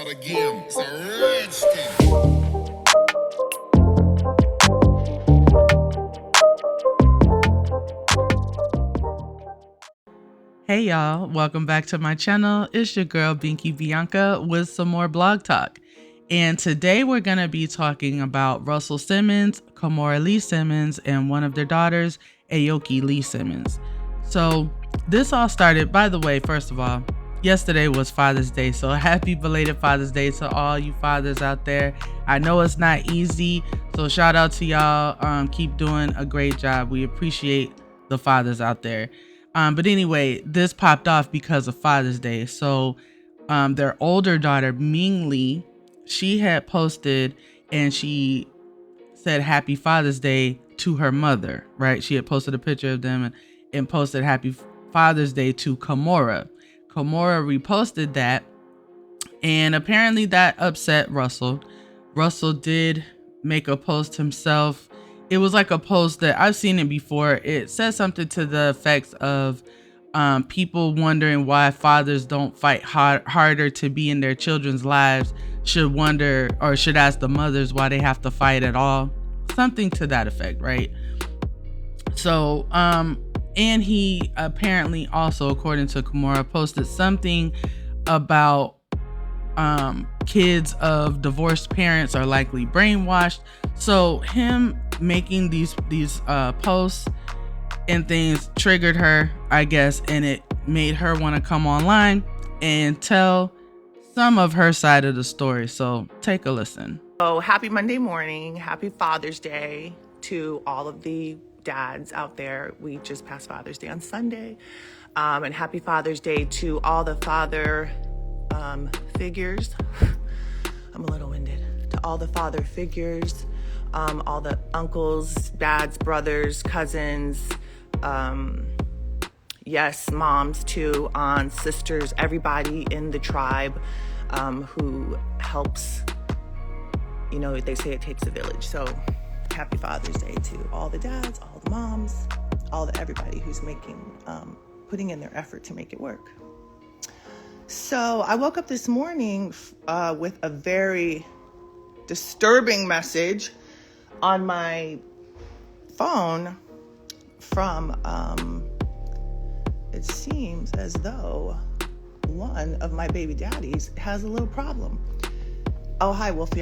start again. It's a redskin. Hey y'all, welcome back to my channel. It's your girl BinkiBianca with some more blog talk. And today we're going to be talking about Russell Simmons, Kimora Lee Simmons, and one of their daughters, Aoki Lee Simmons. So this all started, by the way, first of all, yesterday was Father's Day. So happy belated Father's Day to all you fathers out there. I know it's not easy, so shout out to y'all. Keep doing a great job. We appreciate the fathers out there. But anyway, this popped off because of Father's Day. So their older daughter, Ming Lee, she had posted and she said Happy Father's Day to her mother, right? She had posted a picture of them and posted Happy Father's Day to Kimora. Kimora reposted that, and apparently that upset Russell. Russell did make a post himself. It was like a post that I've seen it before. It says something to the effects of people wondering why fathers don't fight harder to be in their children's lives, should wonder or should ask the mothers why they have to fight at all. Something to that effect, right? So, and he apparently also, according to Kimora, posted something about kids of divorced parents are likely brainwashed. So him making these posts and things triggered her, I guess, and it made her want to come online and tell some of her side of the story. So take a listen. So happy Monday morning, happy Father's Day to all of the dads out there. We just passed Father's Day on Sunday, and happy Father's Day to all the father figures. I'm a little winded. To all the father figures, all the uncles, dads, brothers, cousins, yes, moms too, aunts, sisters, everybody in the tribe who helps. You know, they say it takes a village. So happy Father's Day to all the dads, all the moms, everybody who's putting in their effort to make it work. So I woke up this morning with a very disturbing message on my phone from, it seems as though one of my baby daddies has a little problem. Oh, hi, Wolfie.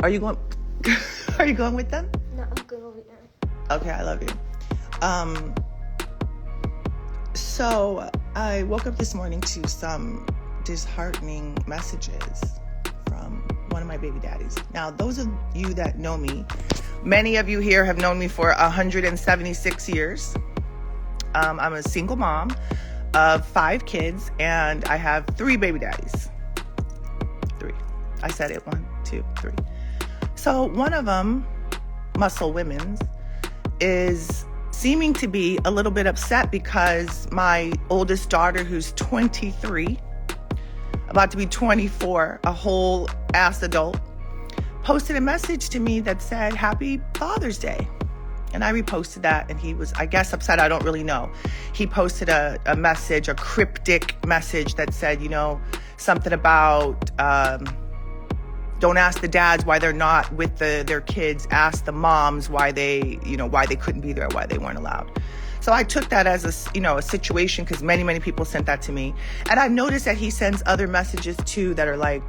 Are you going with them? No, I'm going with them. Okay, I love you. So I woke up this morning to some disheartening messages from one of my baby daddies. Now, those of you that know me, many of you here have known me for 176 years. I'm a single mom of 5 kids, and I have 3 baby daddies. 3. I said it, 1, 2, 3. So one of them, Muscle Women's, is seeming to be a little bit upset because my oldest daughter, who's 23, about to be 24, a whole ass adult, posted a message to me that said, Happy Father's Day. And I reposted that, and he was, I guess, upset. I don't really know. He posted a message, a cryptic message that said, you know, something about, don't ask the dads why they're not with their kids. Ask the moms why they couldn't be there, why they weren't allowed. So I took that as a situation, because many people sent that to me. And I've noticed that he sends other messages too that are like,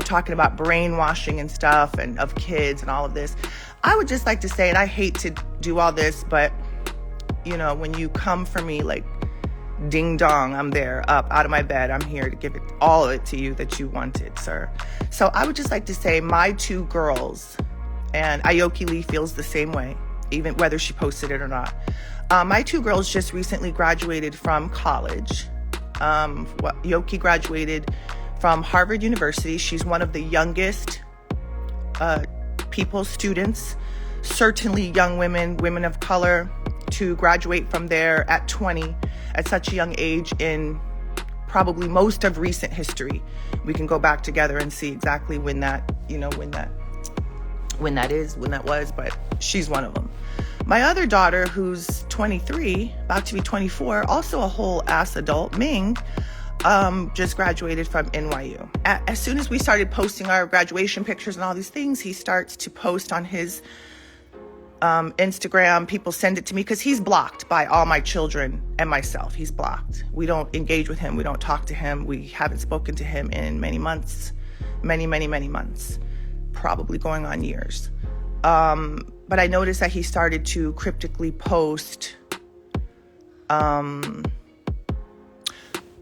talking about brainwashing and stuff and of kids and all of this. I would just like to say, and I hate to do all this, but when you come for me like ding dong, I'm there, up out of my bed. I'm here to give all of it to you that you wanted, sir. So I would just like to say my 2 girls, and Aoki Lee feels the same way, even whether she posted it or not. My 2 girls just recently graduated from college. Aoki graduated from Harvard University. She's one of the youngest students, certainly young women of color, to graduate from there at 20 at such a young age in probably most of recent history. We can go back together and see exactly when that was, but she's one of them. My other daughter, who's 23, about to be 24, also a whole ass adult, Ming, just graduated from NYU. As soon as we started posting our graduation pictures and all these things, he starts to post on his Instagram. People send it to me because he's blocked by all my children and myself. He's blocked. We don't engage with him. We don't talk to him. We haven't spoken to him in many months, many months, probably going on years. But I noticed that he started to cryptically post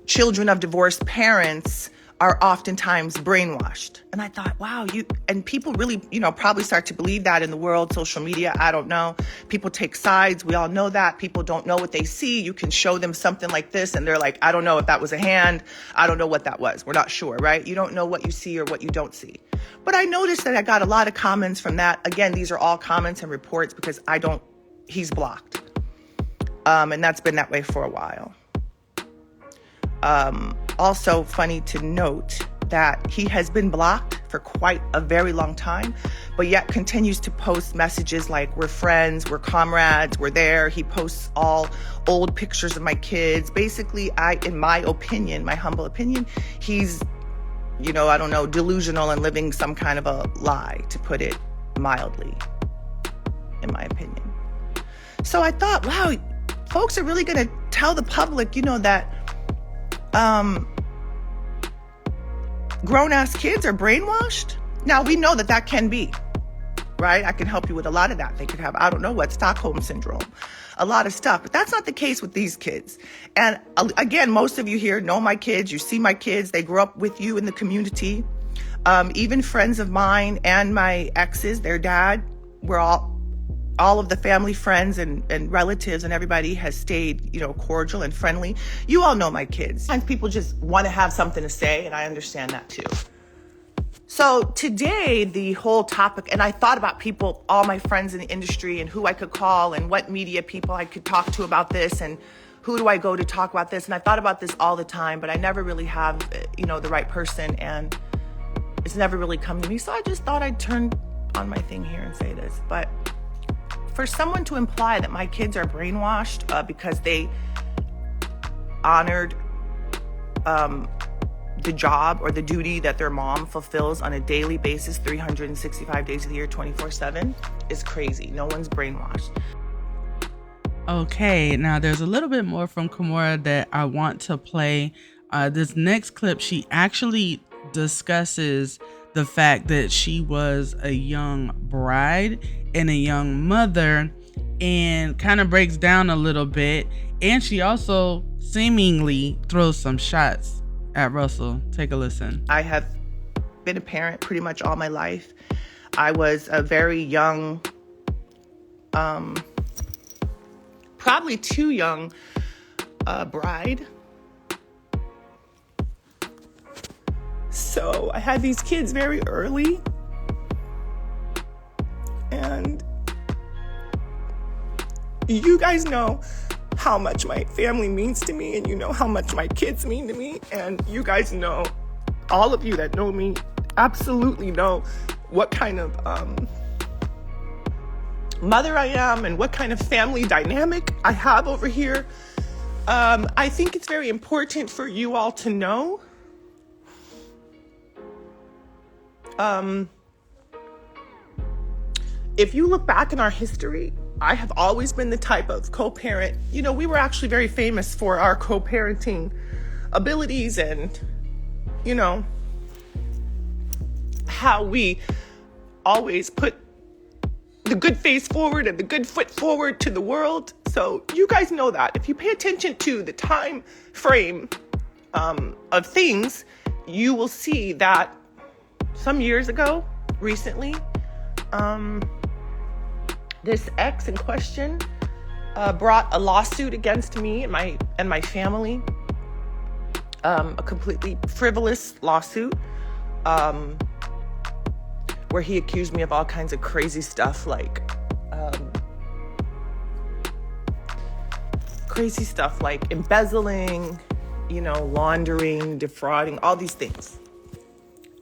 children of divorced parents are oftentimes brainwashed. And I thought, wow, and people really, probably start to believe that in the world, social media, I don't know. People take sides. We all know that. People don't know what they see. You can show them something like this and they're like, I don't know if that was a hand. I don't know what that was. We're not sure, right? You don't know what you see or what you don't see. But I noticed that I got a lot of comments from that. Again, these are all comments and reports because he's blocked. And that's been that way for a while. Also funny to note that he has been blocked for quite a very long time, but yet continues to post messages like we're friends, we're comrades, we're there. He posts all old pictures of my kids. Basically, in my opinion, my humble opinion, he's, I don't know, delusional and living some kind of a lie, to put it mildly, in my opinion. So I thought, wow, folks are really going to tell the public, that grown-ass kids are brainwashed. Now, we know that can be, right? I can help you with a lot of that. They could have, I don't know what, Stockholm syndrome, a lot of stuff. But that's not the case with these kids. And again, most of you here know my kids. You see my kids. They grew up with you in the community. Even friends of mine and my exes, their dad, we're all of the family, friends, and relatives and everybody has stayed, cordial and friendly. You all know my kids. Sometimes people just want to have something to say, and I understand that too. So today, the whole topic, and I thought about people, all my friends in the industry, and who I could call, and what media people I could talk to about this, and who do I go to talk about this? And I thought about this all the time, but I never really have, the right person, and it's never really come to me. So I just thought I'd turn on my thing here and say this, but for someone to imply that my kids are brainwashed because they honored the job or the duty that their mom fulfills on a daily basis, 365 days of the year, 24/7, is crazy. No one's brainwashed. Okay, now there's a little bit more from Kimora that I want to play. This next clip, she actually discusses the fact that she was a young bride and a young mother, and kind of breaks down a little bit. And she also seemingly throws some shots at Russell. Take a listen. I have been a parent pretty much all my life. I was a very young, probably too young, bride. So I had these kids very early, and you guys know how much my family means to me, and you know how much my kids mean to me, and you guys know, all of you that know me absolutely know what kind of mother I am and what kind of family dynamic I have over here. I think it's very important for you all to know if you look back in our history, I have always been the type of co-parent. We were actually very famous for our co-parenting abilities and, how we always put the good face forward and the good foot forward to the world. So you guys know that. If you pay attention to the time frame of things, you will see that some years ago, recently, this ex in question brought a lawsuit against me and my family, a completely frivolous lawsuit, where he accused me of all kinds of crazy stuff, like embezzling, laundering, defrauding, all these things.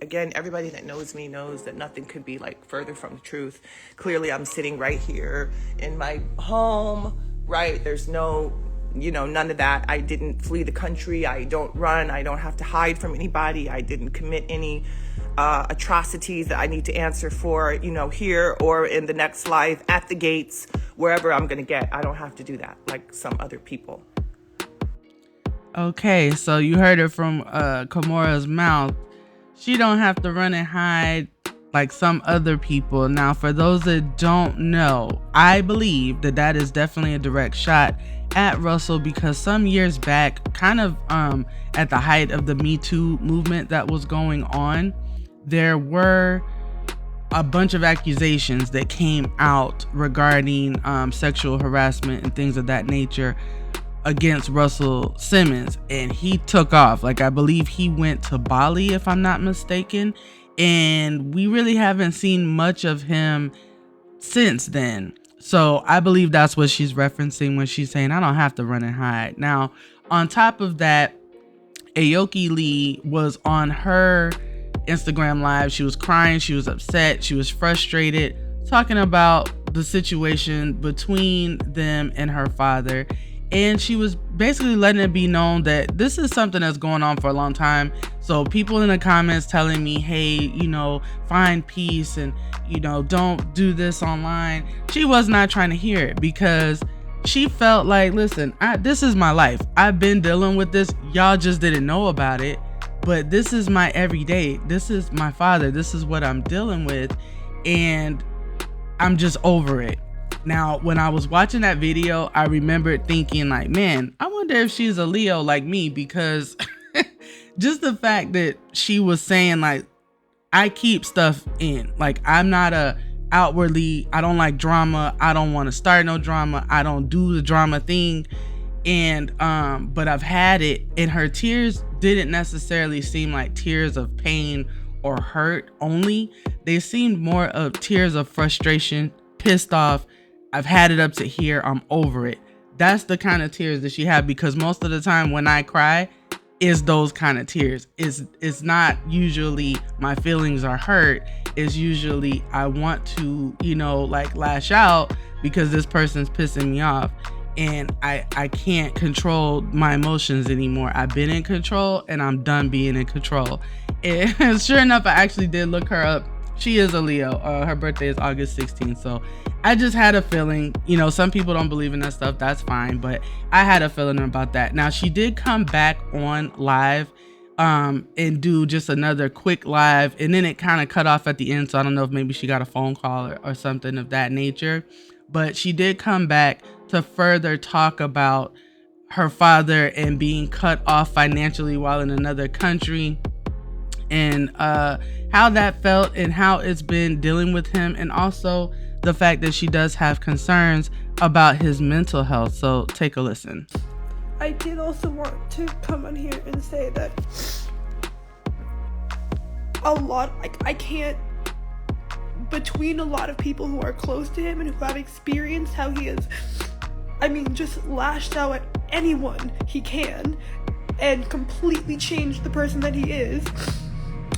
Again, everybody that knows me knows that nothing could be further from the truth. Clearly, I'm sitting right here in my home, right? There's no none of that. I didn't flee the country. I don't run. I don't have to hide from anybody. I didn't commit any atrocities that I need to answer for, here or in the next life, at the gates, wherever I'm going to get. I don't have to do that like some other people. Okay, so you heard it from Kimora's mouth. She don't have to run and hide like some other people. Now, for those that don't know, I believe that is definitely a direct shot at Russell, because some years back, kind of at the height of the Me Too movement that was going on, there were a bunch of accusations that came out regarding sexual harassment and things of that nature against Russell Simmons, and he took off. Like, I believe he went to Bali, if I'm not mistaken, and we really haven't seen much of him since then. So I believe that's what she's referencing when she's saying, I don't have to run and hide. Now, on top of that, Aoki Lee was on her Instagram live. She was crying, she was upset, she was frustrated, talking about the situation between them and her father. And she was basically letting it be known that this is something that's going on for a long time. So people in the comments telling me, hey, find peace and, don't do this online. She was not trying to hear it, because she felt like, listen, this is my life. I've been dealing with this. Y'all just didn't know about it. But this is my everyday. This is my father. This is what I'm dealing with. And I'm just over it. Now, when I was watching that video, I remembered thinking like, man, I wonder if she's a Leo like me, because just the fact that she was saying like, I keep stuff in, like, I'm not outwardly, I don't like drama. I don't want to start no drama. I don't do the drama thing. And, but I've had it, and her tears didn't necessarily seem like tears of pain or hurt only. They seemed more of tears of frustration, pissed off. I've had it up to here. I'm over it. That's the kind of tears that she had, because most of the time when I cry, is those kind of tears. It's not usually my feelings are hurt. It's usually I want to, like lash out because this person's pissing me off, and I can't control my emotions anymore. I've been in control and I'm done being in control. And sure enough, I actually did look her up. She is a Leo. Her birthday is August 16th. So I just had a feeling, some people don't believe in that stuff. That's fine. But I had a feeling about that. Now, she did come back on live and do just another quick live. And then it kind of cut off at the end. So I don't know if maybe she got a phone call or something of that nature. But she did come back to further talk about her father and being cut off financially while in another country, and how that felt and how it's been dealing with him, and also the fact that she does have concerns about his mental health. So take a listen. I did also want to come on here and say that I can't, between a lot of people who are close to him and who have experienced how he is, just lashed out at anyone he can and completely changed the person that he is.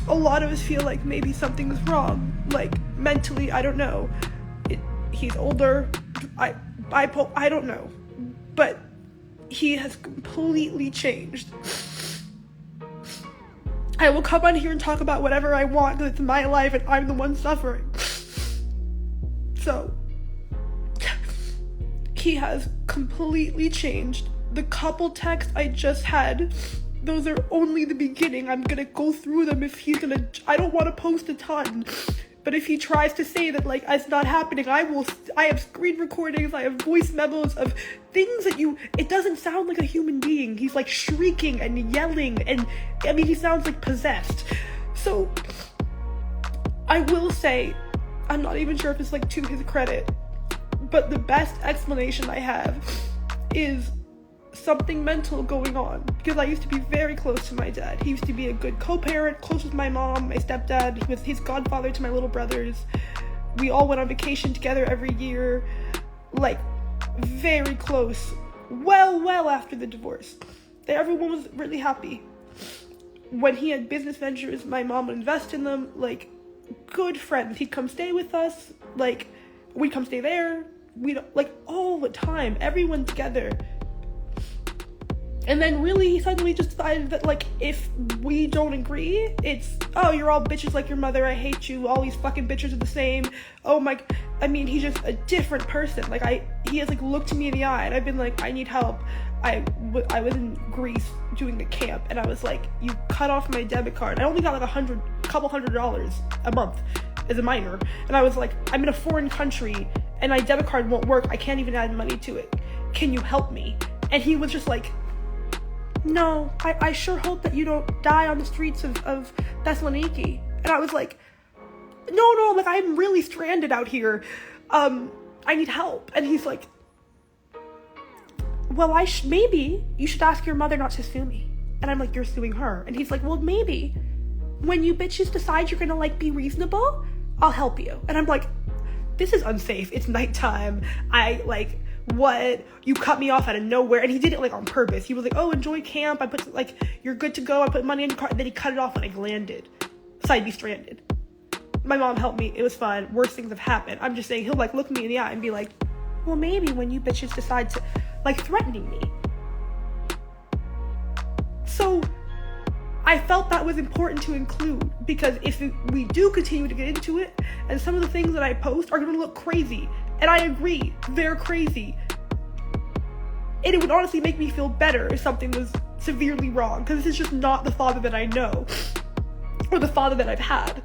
A lot of us feel like maybe something's wrong, like mentally, I don't know. He's older, I don't know, but he has completely changed. I will come on here and talk about whatever I want because it's my life and I'm the one suffering. So, he has completely changed. The couple texts I just had, those are only the beginning. I'm gonna go through them if he's gonna, I don't want to post a ton, but if he tries to say that like it's not happening, I have screen recordings, I have voice memos of things that it doesn't sound like a human being. He's like shrieking and yelling, and he sounds like possessed. So I will say, I'm not even sure if it's like to his credit, but the best explanation I have is something mental going on, because I used to be very close to my dad. He used to be a good co-parent, close with my mom, my stepdad. He was his godfather to my little brothers. We all went on vacation together every year, like very close, well after the divorce. Everyone was really happy. When he had business ventures, my mom would invest in them, like good friends. He'd come stay with us, like we'd come stay there. We'd like all the time, everyone together. And then really he suddenly just decided that, like, if we don't agree, it's, oh, you're all bitches like your mother, I hate you, all these fucking bitches are the same. Oh my, I mean, he's just a different person. Like, he has, like, looked me in the eye, and I've been like, I need help. I was in Greece doing a camp, and I was like, you cut off my debit card. I only got like couple $100 a month as a minor. And I was like, I'm in a foreign country, and my debit card won't work. I can't even add money to it. Can you help me? And he was just like, no, I sure hope that you don't die on the streets of Thessaloniki. And I was like, no, like, I'm really stranded out here. I need help. And he's like, well, maybe you should ask your mother not to sue me. And I'm like, you're suing her. And he's like, well, maybe when you bitches decide you're gonna, like, be reasonable, I'll help you. And I'm like, this is unsafe. It's nighttime. What? You cut me off out of nowhere. And he did it, like, on purpose. He was like, oh, enjoy camp. I put, like, you're good to go. I put money in your card. And then he cut it off when I landed. So I'd be stranded. My mom helped me. It was fun. Worst things have happened. I'm just saying, he'll, like, look me in the eye and be like, well, maybe when you bitches decide to, like, threatening me. So I felt that was important to include, because if we do continue to get into it, and some of the things that I post are going to look crazy, and I agree, they're crazy, and it would honestly make me feel better if something was severely wrong, because this is just not the father that I know, or the father that I've had.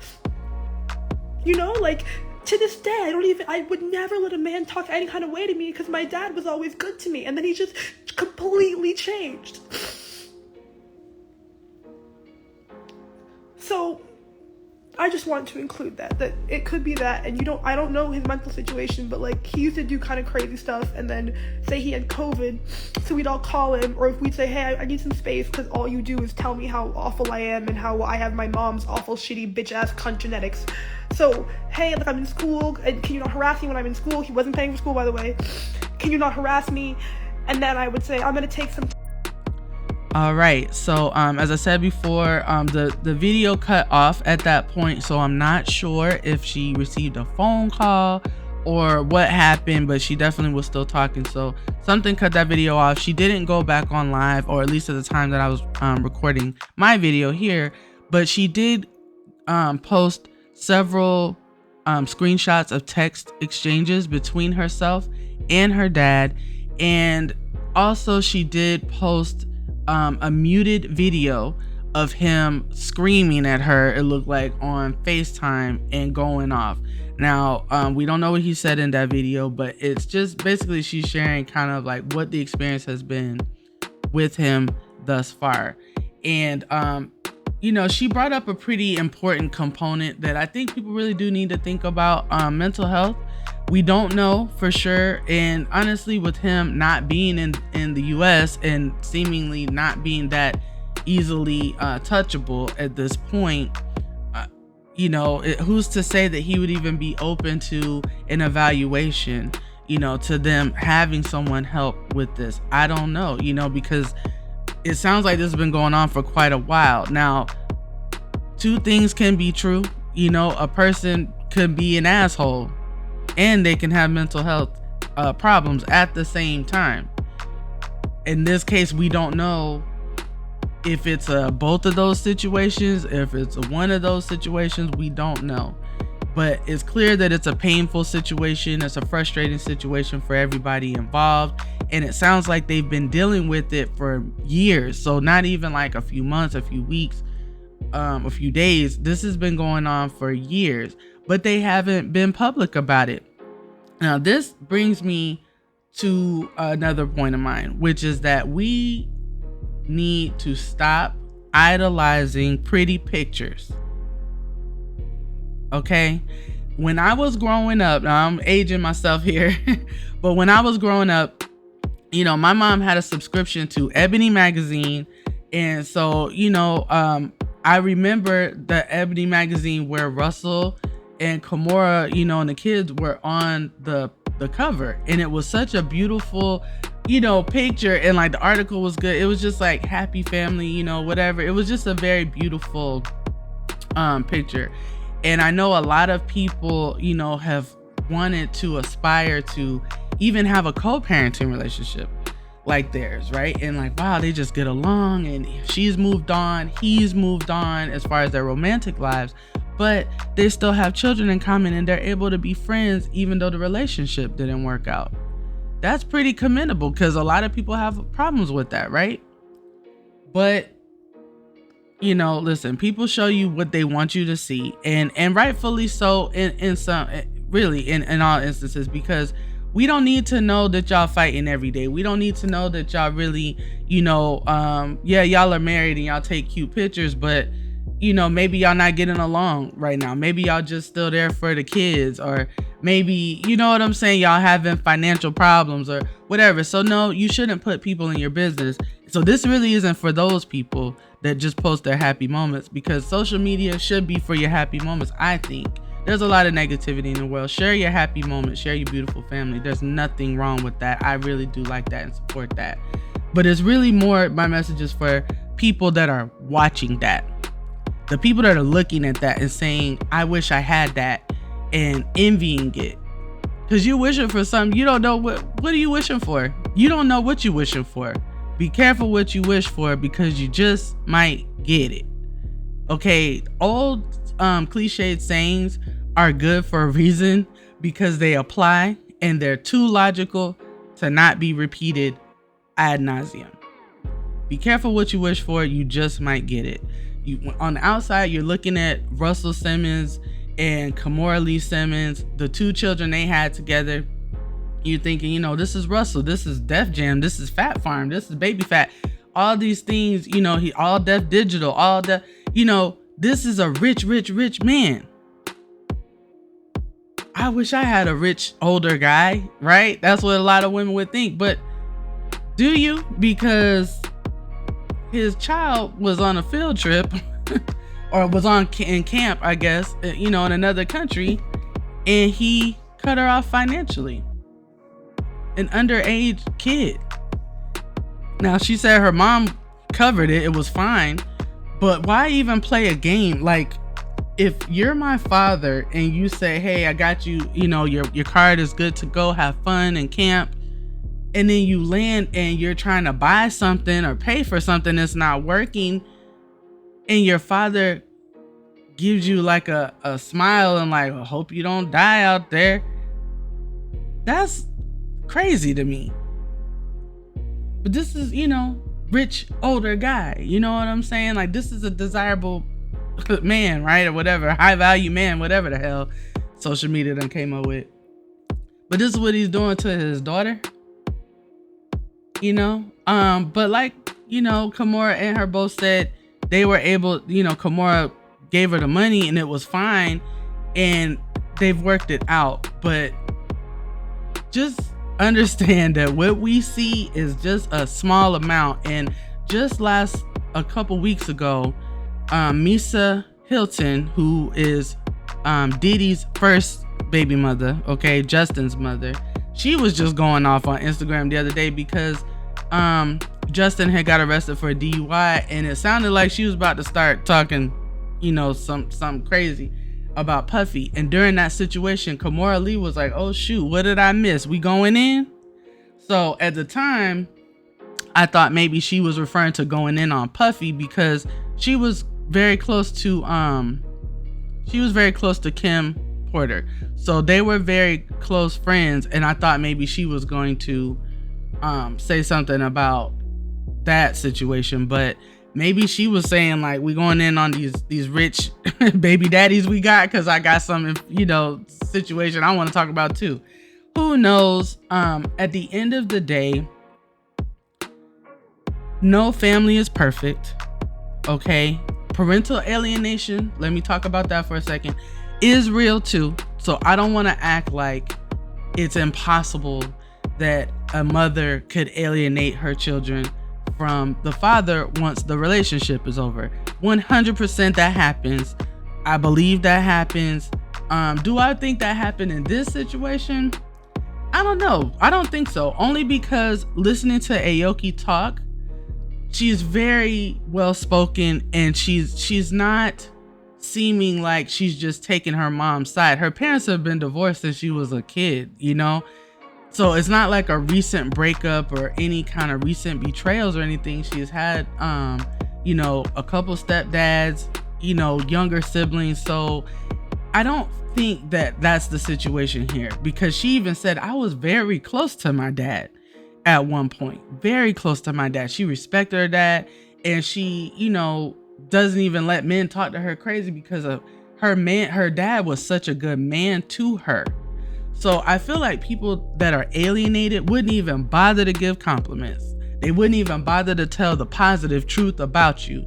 You know, like, to this day, I would never let a man talk any kind of way to me, because my dad was always good to me, and then he just completely changed. So I just want to include that it could be that, and I don't know his mental situation, but, like, he used to do kind of crazy stuff, and then say he had COVID, so we'd all call him, or if we'd say, hey, I need some space, because all you do is tell me how awful I am, and how I have my mom's awful, shitty, bitch-ass cunt genetics. So, hey, like, I'm in school, and can you not harass me when I'm in school? He wasn't paying for school, by the way. Can you not harass me? And then I would say, I'm gonna take some. All right, so as I said before, the video cut off at that point, so I'm not sure if she received a phone call or what happened, but she definitely was still talking, so something cut that video off. She didn't go back on live, or at least at the time that I was recording my video here, but she did post several screenshots of text exchanges between herself and her dad, and also she did post a muted video of him screaming at her, it looked like, on FaceTime and going off. Now, we don't know what he said in that video, but it's just basically she's sharing kind of like what the experience has been with him thus far. And, you know, she brought up a pretty important component that I think people really do need to think about, mental health. We don't know for sure, and honestly, with him not being in the US and seemingly not being that easily touchable at this point, you know, who's to say that he would even be open to an evaluation, you know, to them having someone help with this? I don't know, you know, because it sounds like this has been going on for quite a while. Now, two things can be true. You know, a person could be an asshole and they can have mental health problems at the same time. In this case, we don't know if it's both of those situations, if it's one of those situations, we don't know. But it's clear that it's a painful situation. It's a frustrating situation for everybody involved. And it sounds like they've been dealing with it for years. So not even like a few months, a few weeks, a few days. This has been going on for years, but they haven't been public about it. Now, this brings me to another point of mine, which is that we need to stop idolizing pretty pictures. Okay? When I was growing up, now I'm aging myself here, but when I was growing up, you know, my mom had a subscription to Ebony magazine. And so, you know, I remember the Ebony magazine where Russell and Kimora, you know, and the kids were on the cover, and it was such a beautiful, you know, picture, and like the article was good. It was just like happy family, you know, whatever. It was just a very beautiful picture. And I know a lot of people, you know, have wanted to aspire to even have a co-parenting relationship. like theirs, right? And like, wow, they just get along, and she's moved on, he's moved on as far as their romantic lives, but they still have children in common, and they're able to be friends even though the relationship didn't work out. That's pretty commendable, because a lot of people have problems with that, right? But you know, listen, people show you what they want you to see, and rightfully so in some, really in all instances, because we don't need to know that y'all fighting every day. We don't need to know that y'all really, you know, yeah, y'all are married and y'all take cute pictures, but you know, maybe y'all not getting along right now. Maybe y'all just still there for the kids, or maybe, you know what I'm saying, y'all having financial problems or whatever. So no, you shouldn't put people in your business. So this really isn't for those people that just post their happy moments, because social media should be for your happy moments. I think there's a lot of negativity in the world. Share your happy moments, share your beautiful family. There's nothing wrong with that. I really do like that and support that. But it's really more, my message is for people that are watching that. The people that are looking at that and saying, I wish I had that, and envying it. Because you're wishing for something. You don't know what are you wishing for? You don't know what you're wishing for. Be careful what you wish for, because you just might get it. Okay, old cliched sayings are good for a reason, because they apply and they're too logical to not be repeated ad nauseum. Be careful what you wish for. You just might get it. On the outside, you're looking at Russell Simmons and Kimora Lee Simmons, the two children they had together. You're thinking, you know, this is Russell, this is Def Jam, this is Fat Farm, this is Baby Fat, all these things, you know, he all Def Digital, all that, you know, this is a rich man. I wish I had a rich older guy, right? That's what a lot of women would think. But do you? Because his child was on a field trip or was in camp, I guess, you know, in another country, and he cut her off financially. An underage kid. Now, she said her mom covered it. It was fine. But why even play a game? Like, if you're my father and you say, hey, I got you, you know, your card is good to go, have fun in camp, and then you land and you're trying to buy something or pay for something that's not working, and your father gives you like a smile and like, I hope you don't die out there. That's crazy to me. But this is, you know, rich older guy, you know what I'm saying? Like, this is a desirable man, right? Or whatever, high value man, whatever the hell social media done came up with. But this is what he's doing to his daughter, you know. But like, you know, Kimora and her both said they were able, you know, Kimora gave her the money and it was fine, and they've worked it out. But just understand that what we see is just a small amount. And just a couple weeks ago, Misa Hilton, who is Diddy's first baby mother, okay, Justin's mother, she was just going off on Instagram the other day because Justin had got arrested for a DUI, and it sounded like she was about to start talking, you know, something crazy about Puffy. And during that situation, Kimora Lee was like, oh shoot, what did I miss? We going in? So at the time, I thought maybe she was referring to going in on Puffy, because she was very close to Kim Porter. So they were very close friends, and I thought maybe she was going to say something about that situation. But maybe she was saying like, we going in on these rich baby daddies we got, because I got some, you know, situation I want to talk about too. Who knows? At the end of the day, no family is perfect, okay? Parental alienation, let me talk about that for a second, is real too. So I don't want to act like it's impossible that a mother could alienate her children from the father once the relationship is over. 100% that happens. I believe that happens. Do I think that happened in this situation? I don't know. I don't think so. Only because listening to Aoki talk, she's very well spoken, and she's not seeming like she's just taking her mom's side. Her parents have been divorced since she was a kid, you know, So it's not like a recent breakup or any kind of recent betrayals or anything. She's had, you know, a couple stepdads, you know, younger siblings. So I don't think that that's the situation here, because she even said, I was very close to my dad at one point, very close to my dad. She respected her dad, and she, you know, doesn't even let men talk to her crazy because of her dad was such a good man to her. So I feel like people that are alienated wouldn't even bother to give compliments. They wouldn't even bother to tell the positive truth about you.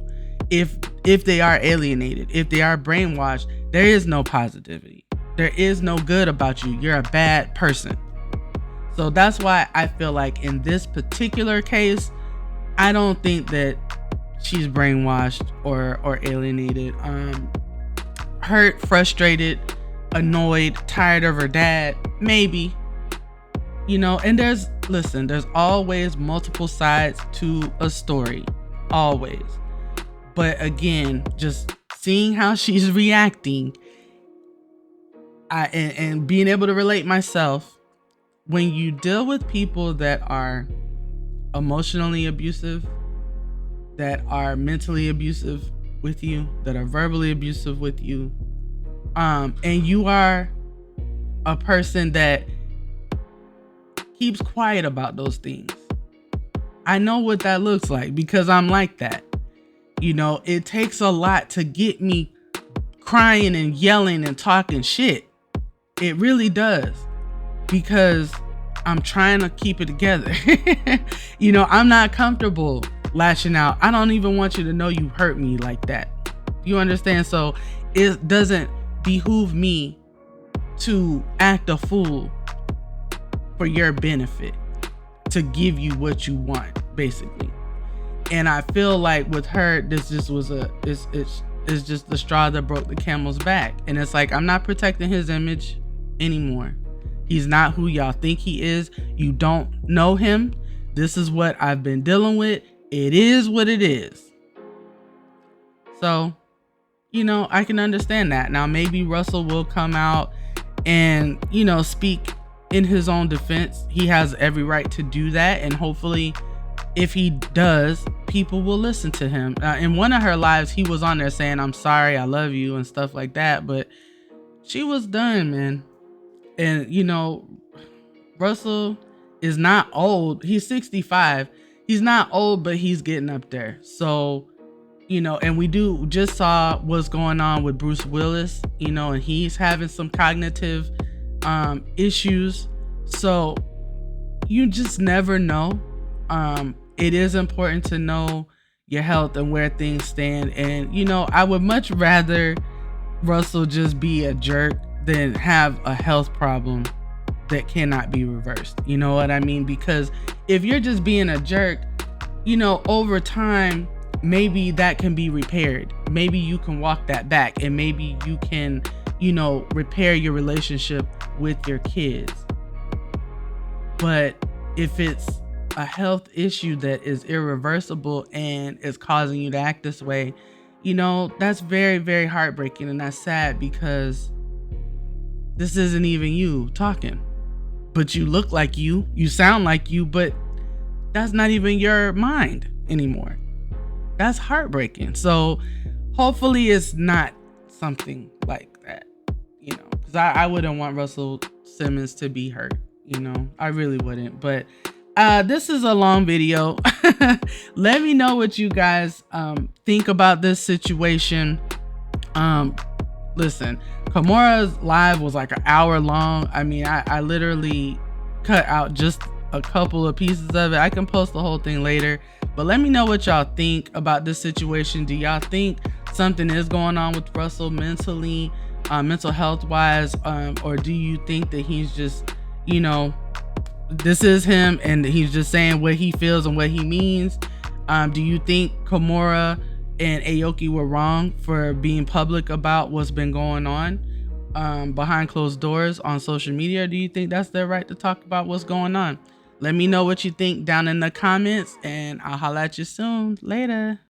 If they are alienated, if they are brainwashed, there is no positivity. There is no good about you. You're a bad person. So that's why I feel like in this particular case, I don't think that she's brainwashed or alienated. Hurt, frustrated, annoyed, tired of her dad, maybe, you know. And there's always multiple sides to a story, always. But again, just seeing how she's reacting, and being able to relate myself, when you deal with people that are emotionally abusive, that are mentally abusive with you, that are verbally abusive with you, and you are a person that keeps quiet about those things. I know what that looks like, because I'm like that. You know, it takes a lot to get me crying and yelling and talking shit. It really does, because I'm trying to keep it together. You know, I'm not comfortable lashing out. I don't even want you to know you hurt me like that. You understand? So it doesn't behoove me to act a fool for your benefit, to give you what you want, basically. And I feel like with her, this just was it's just the straw that broke the camel's back. And it's like, I'm not protecting his image anymore. He's not who y'all think he is. You don't know him. This is what I've been dealing with. It is what it is. So, you know, I can understand that. Now, maybe Russell will come out and, you know, speak in his own defense. He has every right to do that. And hopefully, if he does, people will listen to him. In one of her lives, he was on there saying, I'm sorry, I love you, and stuff like that. But she was done, man. And, you know, Russell is not old. He's 65. He's not old, but he's getting up there. So, you know, and we just saw what's going on with Bruce Willis, you know, and he's having some cognitive issues. So you just never know. It is important to know your health and where things stand. And, you know, I would much rather Russell just be a jerk than have a health problem that cannot be reversed. You know what I mean? Because if you're just being a jerk, you know, over time, maybe that can be repaired. Maybe you can walk that back, and maybe you can, you know, repair your relationship with your kids. But if it's a health issue that is irreversible and is causing you to act this way, you know, that's very, very heartbreaking. And that's sad, because this isn't even you talking, but you look like you sound like you, but that's not even your mind anymore. That's heartbreaking. So hopefully it's not something like that, you know, because I wouldn't want Russell Simmons to be hurt, you know, I really wouldn't. But this is a long video. Let me know what you guys think about this situation. Listen, Kimora's live was like an hour long. I mean, I literally cut out just a couple of pieces of it. I can post the whole thing later, but let me know what y'all think about this situation. Do y'all think something is going on with Russell mentally, mental health wise, or do you think that he's just, you know, this is him and he's just saying what he feels and what he means? Do you think Kimora and Aoki were wrong for being public about what's been going on behind closed doors on social media? Or do you think that's their right to talk about what's going on? Let me know what you think down in the comments, and I'll holla at you soon. Later.